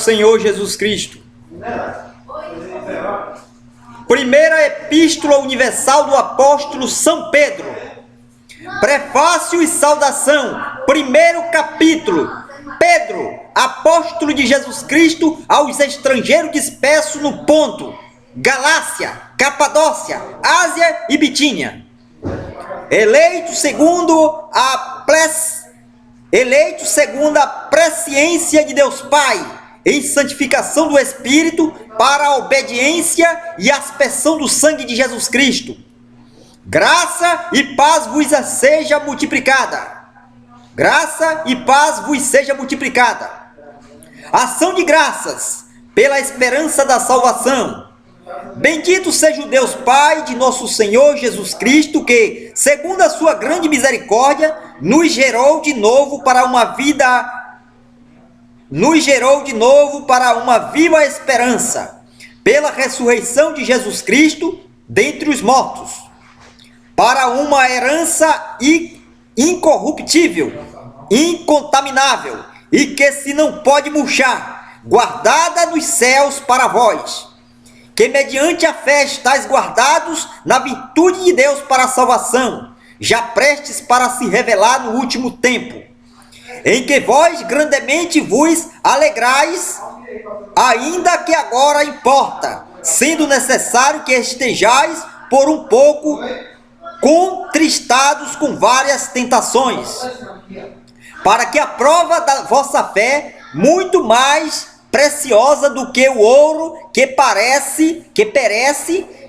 Senhor Jesus Cristo. Primeira Epístola Universal do Apóstolo São Pedro. Prefácio e saudação. Primeiro capítulo. Pedro, apóstolo de Jesus Cristo, aos estrangeiros dispersos no Ponto, Galácia, Capadócia, Ásia e Bitínia. Eleito segundo a presciência de Deus Pai, em santificação do Espírito, para a obediência e aspersão do sangue de Jesus Cristo. Graça e paz vos seja multiplicada. Graça e paz vos seja multiplicada. Ação de graças pela esperança da salvação. Bendito seja o Deus Pai de nosso Senhor Jesus Cristo, que, segundo a sua grande misericórdia, nos gerou de novo para uma viva esperança, pela ressurreição de Jesus Cristo dentre os mortos, para uma herança incorruptível, incontaminável, e que se não pode murchar, guardada nos céus para vós, que mediante a fé estáis guardados na virtude de Deus para a salvação, já prestes para se revelar no último tempo, em que vós grandemente vos alegrais, ainda que agora importa, sendo necessário que estejais por um pouco contristados com várias tentações, para que a prova da vossa fé, muito mais preciosa do que o ouro que perece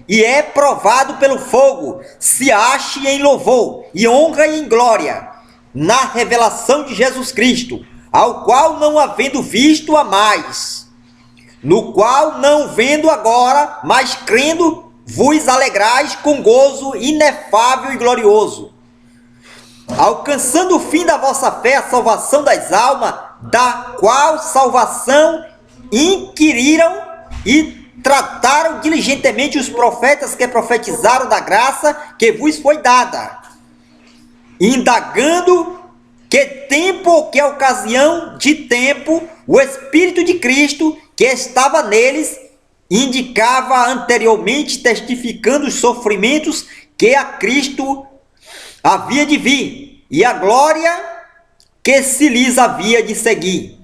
e é provado pelo fogo, se ache em louvor e honra e em glória na revelação de Jesus Cristo, ao qual não havendo visto a mais, no qual não vendo agora, mas crendo, vos alegrais com gozo inefável e glorioso, alcançando o fim da vossa fé, a salvação das almas, da qual salvação inquiriram e trataram diligentemente os profetas que profetizaram da graça que vos foi dada, indagando que tempo ou que ocasião de tempo o Espírito de Cristo que estava neles indicava anteriormente, testificando os sofrimentos que a Cristo havia de vir e a glória que se lhes havia de seguir,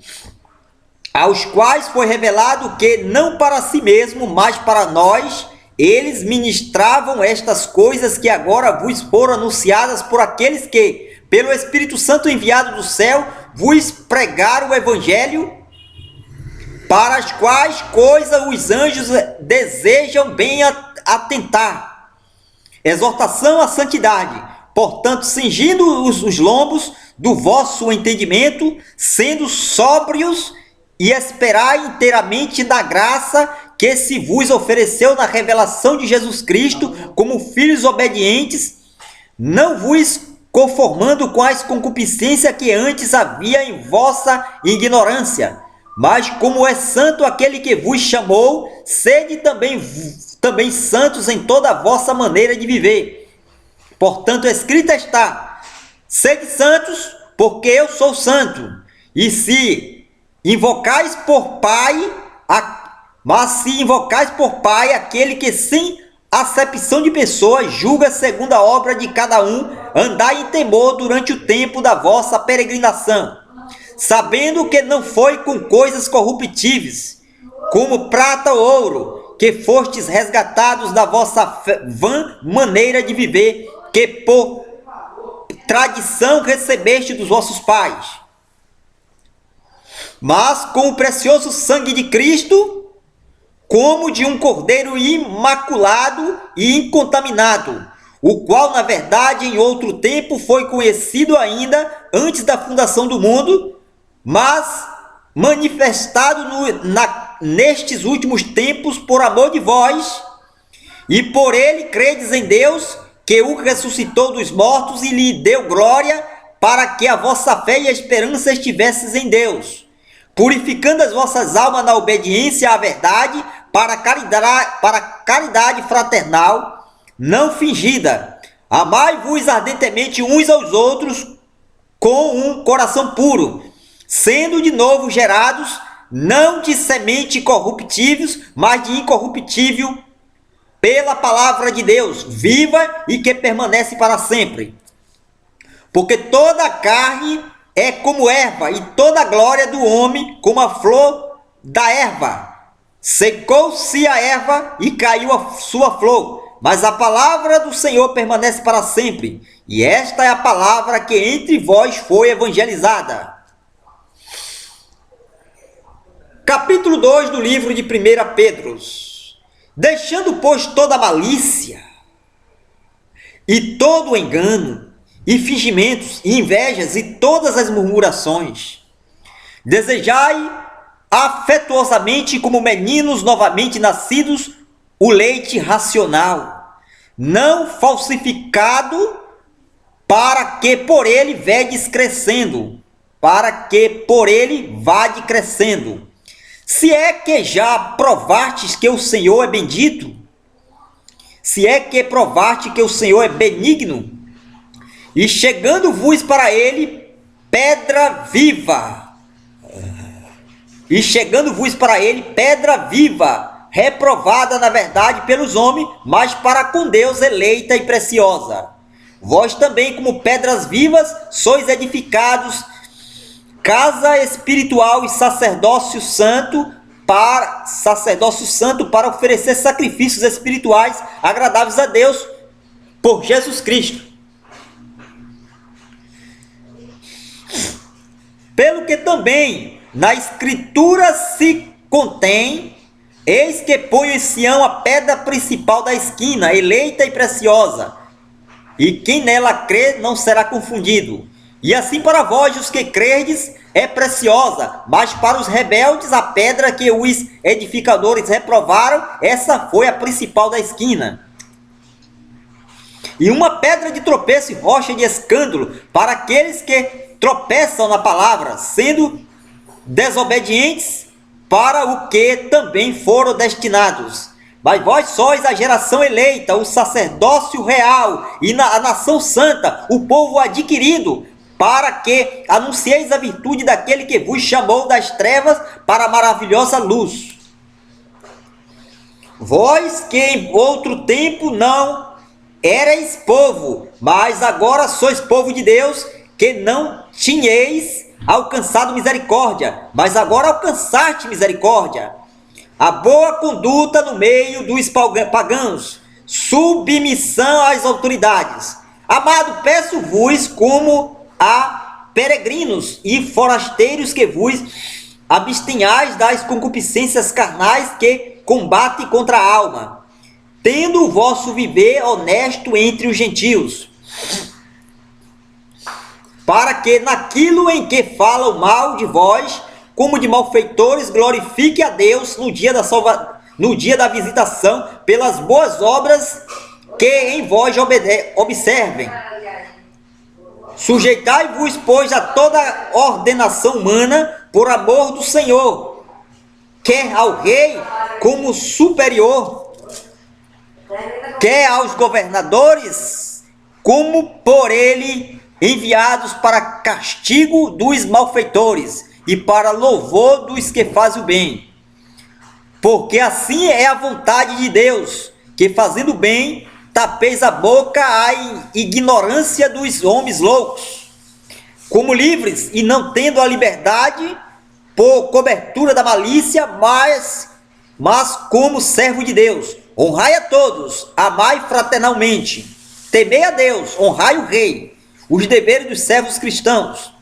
aos quais foi revelado que não para si mesmo, mas para nós, eles ministravam estas coisas que agora vos foram anunciadas por aqueles que, pelo Espírito Santo enviado do céu, vos pregaram o Evangelho, para as quais coisas os anjos desejam bem atentar. Exortação à santidade. Portanto, cingindo os lombos do vosso entendimento, sendo sóbrios, e esperai inteiramente da graça que se vos ofereceu na revelação de Jesus Cristo, como filhos obedientes, não vos conformando com as concupiscências que antes havia em vossa ignorância, mas como é santo aquele que vos chamou, sede também santos em toda a vossa maneira de viver. Portanto, escrito está: sede santos, porque eu sou santo. E se invocais por Pai, aquele que sem acepção de pessoas julga segundo a obra de cada um, andai em temor durante o tempo da vossa peregrinação, sabendo que não foi com coisas corruptíveis, como prata ou ouro, que fostes resgatados da vossa vã maneira de viver, que por tradição recebeste dos vossos pais, mas com o precioso sangue de Cristo, como de um cordeiro imaculado e incontaminado, o qual, na verdade, em outro tempo foi conhecido ainda antes da fundação do mundo, mas manifestado nestes últimos tempos por amor de vós, e por ele credes em Deus, que o ressuscitou dos mortos e lhe deu glória, para que a vossa fé e a esperança estivesses em Deus, purificando as vossas almas na obediência à verdade, para caridade fraternal, não fingida. Amai-vos ardentemente uns aos outros com um coração puro, sendo de novo gerados não de semente corruptíveis, mas de incorruptível, pela palavra de Deus, viva e que permanece para sempre. Porque toda a carne é como erva, e toda a glória do homem como a flor da erva. Secou-se a erva e caiu a sua flor, mas a palavra do Senhor permanece para sempre. E esta é a palavra que entre vós foi evangelizada. Capítulo 2 do livro de 1 Pedro. Deixando, pois, toda malícia e todo engano, e fingimentos, e invejas, e todas as murmurações, desejai afetuosamente, como meninos novamente nascidos, o leite racional, não falsificado, para que por ele vedes crescendo, para que por ele vade crescendo. Se é que já provastes que o Senhor é bendito, se é que provaste que o Senhor é benigno, e chegando-vos para ele pedra viva, reprovada na verdade pelos homens, mas para com Deus eleita e preciosa. Vós também, como pedras vivas, sois edificados casa espiritual e sacerdócio santo para oferecer sacrifícios espirituais agradáveis a Deus por Jesus Cristo. Pelo que também na Escritura se contém: eis que ponho em Sião a pedra principal da esquina, eleita e preciosa, e quem nela crê não será confundido. E assim para vós, os que crerdes, é preciosa, mas para os rebeldes a pedra que os edificadores reprovaram, essa foi a principal da esquina. E uma pedra de tropeço e rocha de escândalo para aqueles que tropeçam na palavra, sendo desobedientes, para o que também foram destinados. Mas vós sois a geração eleita, o sacerdócio real e a nação santa, o povo adquirido, para que anuncieis a virtude daquele que vos chamou das trevas para a maravilhosa luz. Vós que em outro tempo não erais povo, mas agora sois povo de Deus, que não tinhais alcançado misericórdia, mas agora alcançaste misericórdia. A boa conduta no meio dos pagãos, submissão às autoridades. Amado, peço-vos como a peregrinos e forasteiros que vos abstenhais das concupiscências carnais que combatem contra a alma, tendo o vosso viver honesto entre os gentios, para que naquilo em que falam mal de vós, como de malfeitores, glorifique a Deus no dia da visitação, pelas boas obras que em vós observem. Sujeitai-vos, pois, a toda ordenação humana por amor do Senhor, quer ao rei como superior, quer aos governadores como por ele enviados para castigo dos malfeitores e para louvor dos que fazem o bem. Porque assim é a vontade de Deus, que fazendo bem tapeis a boca à ignorância dos homens loucos, como livres e não tendo a liberdade por cobertura da malícia, mas como servo de Deus. Honrai a todos, amai fraternalmente, temei a Deus, honrai o rei. Os deveres dos servos cristãos.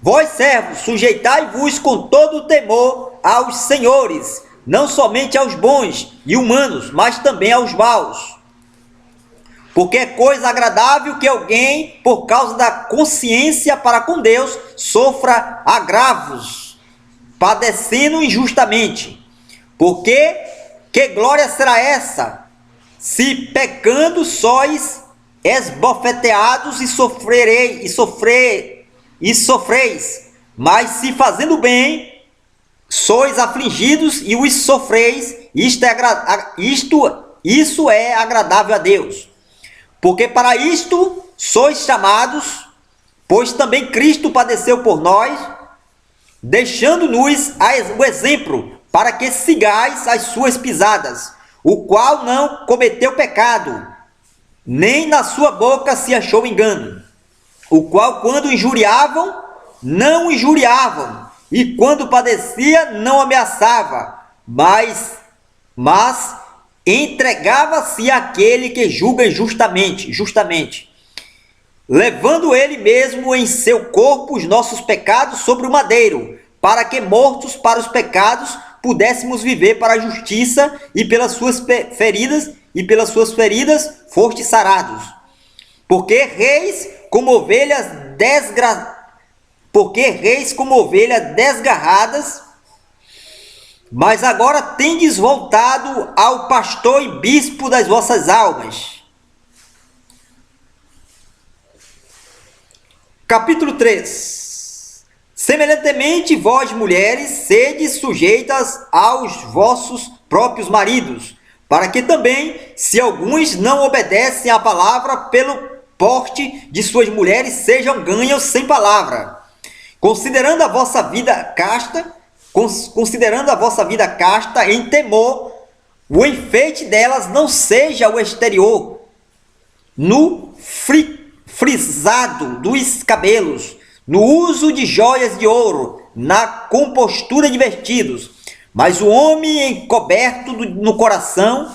Vós, servos, sujeitai-vos com todo o temor aos senhores, não somente aos bons e humanos, mas também aos maus. Porque é coisa agradável que alguém, por causa da consciência para com Deus, sofra agravos, padecendo injustamente. Porque que glória será essa, se pecando sois esbofeteados e sofreis, mas se fazendo bem, sois afligidos e os sofreis, isso é agradável a Deus. Porque para isto sois chamados, pois também Cristo padeceu por nós, deixando-nos o exemplo para que sigais as suas pisadas, o qual não cometeu pecado, nem na sua boca se achou engano, o qual quando injuriavam, não injuriavam, e quando padecia, não ameaçava, mas entregava-se àquele que julga justamente, levando ele mesmo em seu corpo os nossos pecados sobre o madeiro, para que mortos para os pecados pudéssemos viver para a justiça, e pelas suas feridas fostes sarados. Porque reis como ovelhas desgarradas, mas agora tendes voltado ao pastor e bispo das vossas almas. Capítulo 3. Semelhantemente, vós, mulheres, sede sujeitas aos vossos próprios maridos, para que também, se alguns não obedecem à palavra, pelo porte de suas mulheres sejam ganhos sem palavra, considerando a vossa vida casta em temor, o enfeite delas não seja o exterior, no frisado dos cabelos, no uso de joias de ouro, na compostura de vestidos, mas o homem encoberto no coração,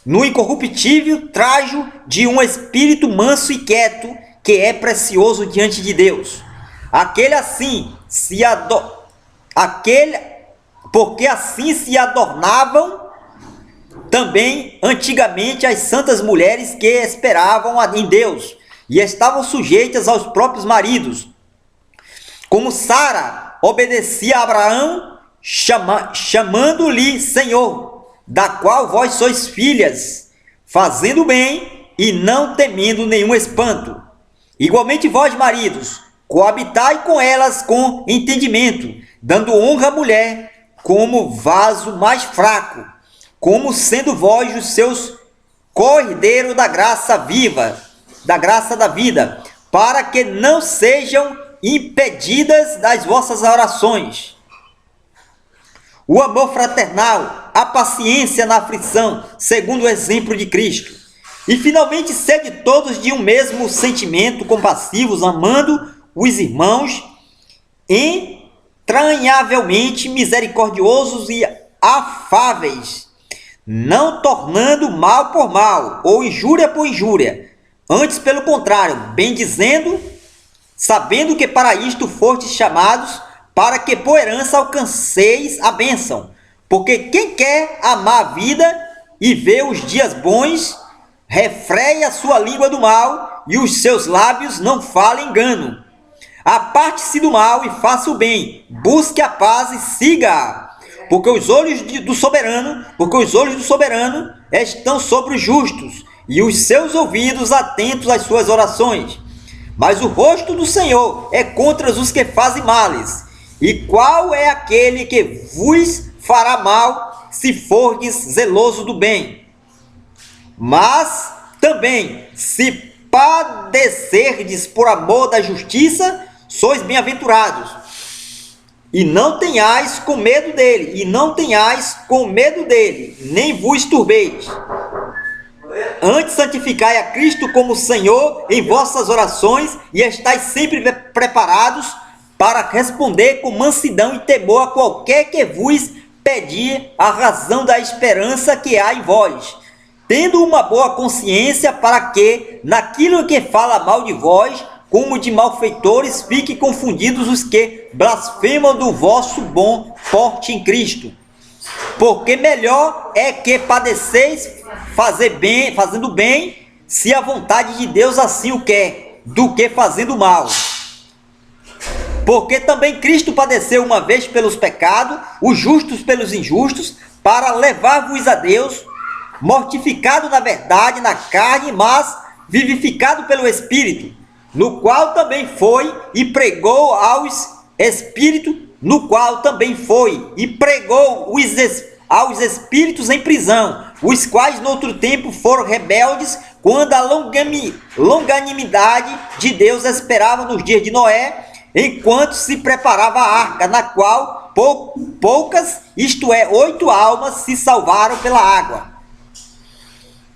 no incorruptível trajo de um espírito manso e quieto, que é precioso diante de Deus. Porque assim se adornavam também antigamente as santas mulheres que esperavam em Deus e estavam sujeitas aos próprios maridos, como Sara obedecia a Abraão, chamando-lhe Senhor, da qual vós sois filhas, fazendo bem e não temendo nenhum espanto. Igualmente vós, maridos, coabitai com elas com entendimento, dando honra à mulher como vaso mais fraco, como sendo vós os seus co-herdeiros da graça viva, da graça da vida, para que não sejam impedidas das vossas orações. O amor fraternal, a paciência na aflição, segundo o exemplo de Cristo. E finalmente sede todos de um mesmo sentimento, compassivos, amando os irmãos, entranhavelmente misericordiosos e afáveis, não tornando mal por mal, ou injúria por injúria, antes pelo contrário, bendizendo, sabendo que para isto fostes chamados, para que por herança alcanceis a bênção. Porque quem quer amar a vida e ver os dias bons, refreie a sua língua do mal, e os seus lábios não falem engano. Aparte-se do mal e faça o bem, busque a paz e siga-a, porque os olhos do soberano estão sobre os justos, e os seus ouvidos atentos às suas orações. Mas o rosto do Senhor é contra os que fazem males. E qual é aquele que vos fará mal, se fordes zeloso do bem? Mas também, se padecerdes por amor da justiça, sois bem-aventurados. E não tenhais com medo dele, nem vos turbeis. Antes santificai a Cristo como Senhor em vossas orações, e estais sempre preparados para responder com mansidão e temor a qualquer que vos pedir a razão da esperança que há em vós, tendo uma boa consciência, para que, naquilo que fala mal de vós, como de malfeitores, fiquem confundidos os que blasfemam do vosso bom porte em Cristo. Porque melhor é que padeceis fazendo bem, se a vontade de Deus assim o quer, do que fazendo mal. Porque também Cristo padeceu uma vez pelos pecados, os justos pelos injustos, para levar-vos a Deus, mortificado na verdade, na carne, mas vivificado pelo Espírito, no qual também foi e pregou aos espíritos espíritos em prisão, os quais no outro tempo foram rebeldes, quando a longanimidade de Deus esperava nos dias de Noé, enquanto se preparava a arca, na qual poucas, isto é, 8 almas, se salvaram pela água.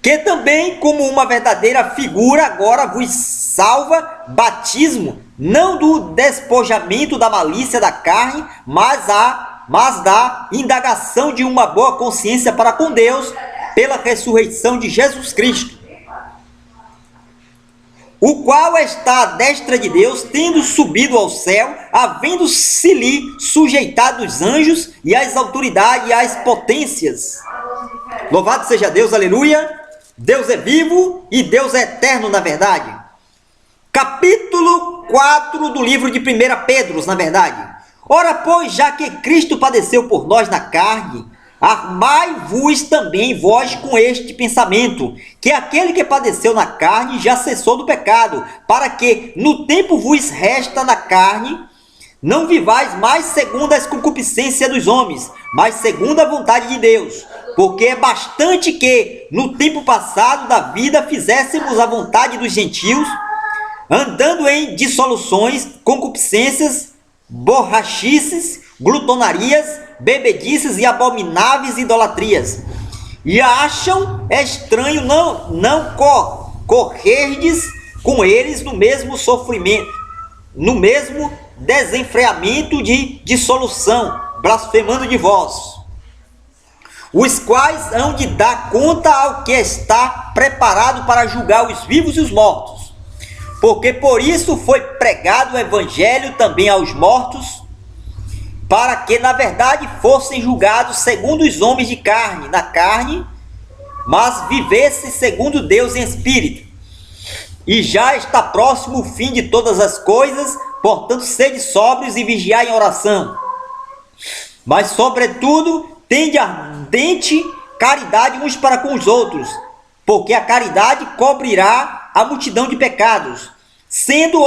Que também, como uma verdadeira figura, agora vos salva batismo, não do despojamento da malícia da carne, mas da indagação de uma boa consciência para com Deus, pela ressurreição de Jesus Cristo, o qual está à destra de Deus, tendo subido ao céu, havendo-se-lhe sujeitado os anjos e as autoridades e as potências. Louvado seja Deus, aleluia! Deus é vivo e Deus é eterno, na verdade. Capítulo 4 do livro de 1 Pedro, na verdade. Ora, pois, já que Cristo padeceu por nós na carne, armai-vos também vós com este pensamento, que aquele que padeceu na carne já cessou do pecado, para que, no tempo vos resta na carne, não vivais mais segundo as concupiscências dos homens, mas segundo a vontade de Deus. Porque é bastante que, no tempo passado da vida, fizéssemos a vontade dos gentios, andando em dissoluções, concupiscências, borrachices, glutonarias, bebedices e abomináveis idolatrias. E acham estranho não correrdes com eles no mesmo sofrimento, no mesmo desenfreamento de dissolução, blasfemando de vós, os quais hão de dar conta ao que está preparado para julgar os vivos e os mortos. Porque por isso foi pregado o evangelho também aos mortos, para que na verdade fossem julgados segundo os homens de carne, na carne, mas vivessem segundo Deus em espírito. E já está próximo o fim de todas as coisas, portanto sede sóbrios e vigiai em oração. Mas sobretudo tende ardente caridade uns para com os outros, porque a caridade cobrirá a multidão de pecados, sendo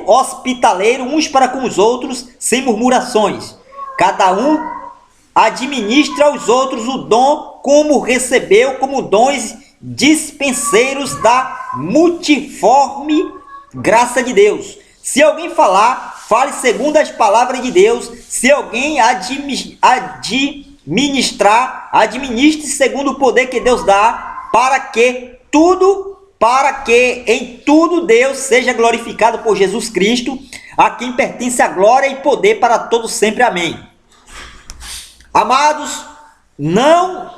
hospitaleiro uns para com os outros, sem murmurações. Cada um administra aos outros o dom como recebeu, como dons dispenseiros da multiforme graça de Deus. Se alguém falar, fale segundo as palavras de Deus. Se alguém administrar, administre segundo o poder que Deus dá, para que em tudo Deus seja glorificado por Jesus Cristo, a quem pertence a glória e poder para todos sempre. Amém. Amados, não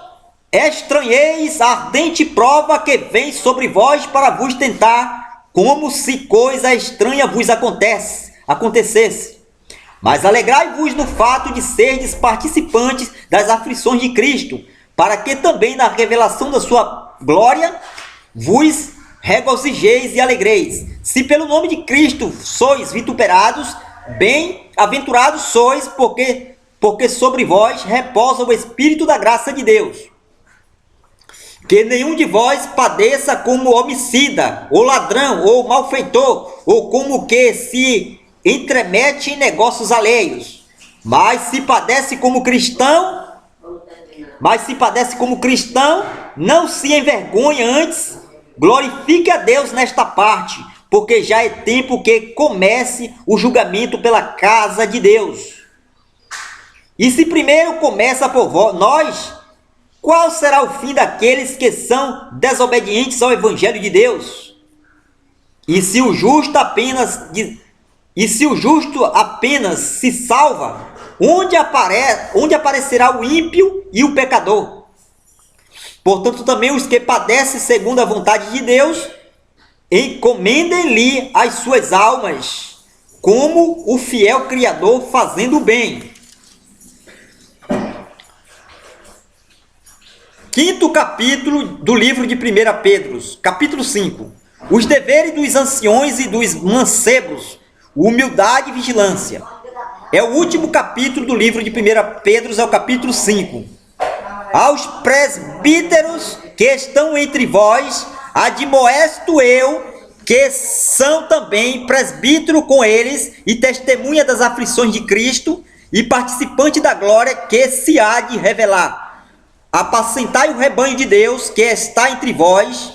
estranheis a ardente prova que vem sobre vós para vos tentar, como se coisa estranha vos acontecesse. Mas alegrai-vos no fato de serdes participantes das aflições de Cristo, para que também na revelação da sua glória vos regozijeis e alegreis. Se pelo nome de Cristo sois vituperados, bem-aventurados sois, porque sobre vós repousa o Espírito da graça de Deus. Que nenhum de vós padeça como homicida, ou ladrão, ou malfeitor, ou como que se entremete em negócios alheios. Mas se padece como cristão, não se envergonhe, antes glorifique a Deus nesta parte, porque já é tempo que comece o julgamento pela casa de Deus. E se primeiro começa por nós, qual será o fim daqueles que são desobedientes ao Evangelho de Deus? E se o justo apenas se salva, onde aparecerá o ímpio e o pecador? Portanto, também os que padecem segundo a vontade de Deus, encomendem-lhe as suas almas, como o fiel Criador, fazendo o bem. Quinto capítulo do livro de 1 Pedro, capítulo 5. Os deveres dos anciões e dos mancebos, humildade e vigilância. É o último capítulo do livro de 1 Pedro, é o capítulo 5. Aos presbíteros que estão entre vós, admoesto eu, que são também presbítero com eles e testemunha das aflições de Cristo e participante da glória que se há de revelar. Apacentai o rebanho de Deus que está entre vós,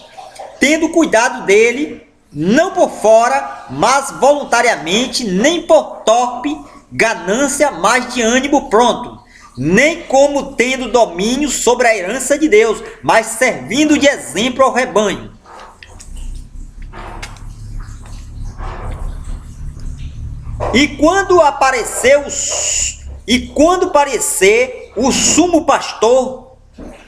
tendo cuidado dele, não por fora, mas voluntariamente, nem por torpe ganância, mas de ânimo pronto, nem como tendo domínio sobre a herança de Deus, mas servindo de exemplo ao rebanho. E quando aparecer o sumo pastor,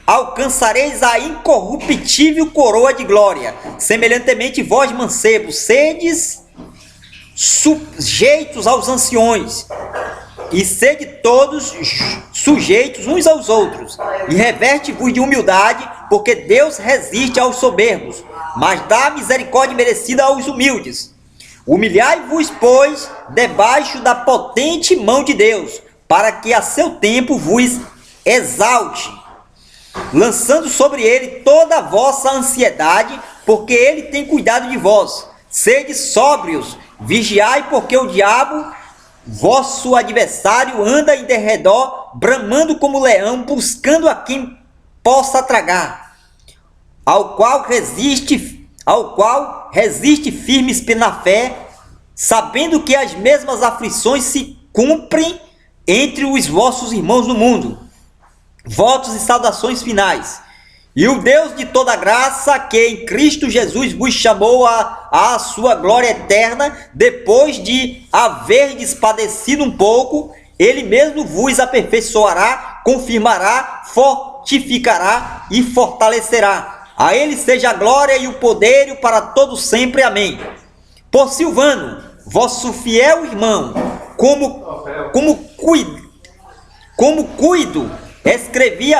alcançareis a incorruptível coroa de glória. Semelhantemente, vós, mancebos, sedes sujeitos aos anciões, e sede todos sujeitos uns aos outros, e reverte-vos de humildade, porque Deus resiste aos soberbos, mas dá misericórdia merecida aos humildes. Humilhai-vos, pois, debaixo da potente mão de Deus, para que a seu tempo vos exalte, lançando sobre ele toda a vossa ansiedade, porque ele tem cuidado de vós. Sede sóbrios, vigiai, porque o diabo, vosso adversário, anda em derredor, bramando como leão, buscando a quem possa tragar, ao qual resiste firmes na fé, sabendo que as mesmas aflições se cumprem entre os vossos irmãos no mundo. Votos e saudações finais. E o Deus de toda graça, que em Cristo Jesus vos chamou à sua glória eterna, depois de haverdes padecido um pouco, ele mesmo vos aperfeiçoará, confirmará, fortificará e fortalecerá. A ele seja a glória e o poder para todos sempre. Amém. Por Silvano, vosso fiel irmão, como cuido, escrevi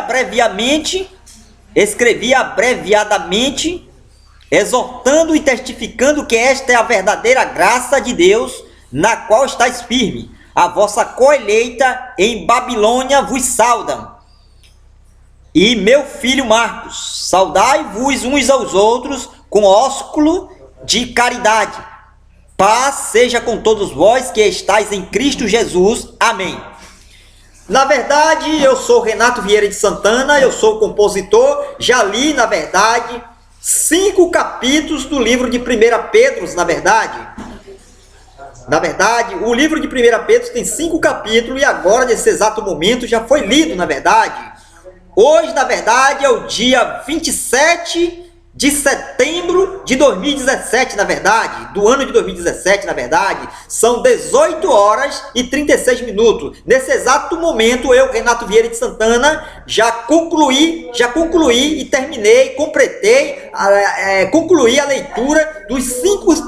abreviadamente, exortando e testificando que esta é a verdadeira graça de Deus, na qual estáis firme. A vossa colheita em Babilônia vos saudam. E meu filho Marcos, saudai-vos uns aos outros com ósculo de caridade. Paz seja com todos vós que estáis em Cristo Jesus. Amém. Na verdade, eu sou Renato Vieira de Santana, eu sou compositor, já li, na verdade, 5 capítulos do livro de 1 Pedro, na verdade. Na verdade, o livro de 1 Pedro tem 5 capítulos e agora, nesse exato momento, já foi lido, na verdade. Hoje, na verdade, é o dia 27 de setembro de 2017, na verdade, do ano de 2017, na verdade, são 18 horas e 36 minutos. Nesse exato momento, eu, Renato Vieira de Santana, já concluí e terminei, concluí a leitura dos 5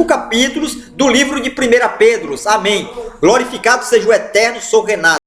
capítulos do livro de 1 Pedro. Amém. Glorificado seja o Eterno, sou Renato.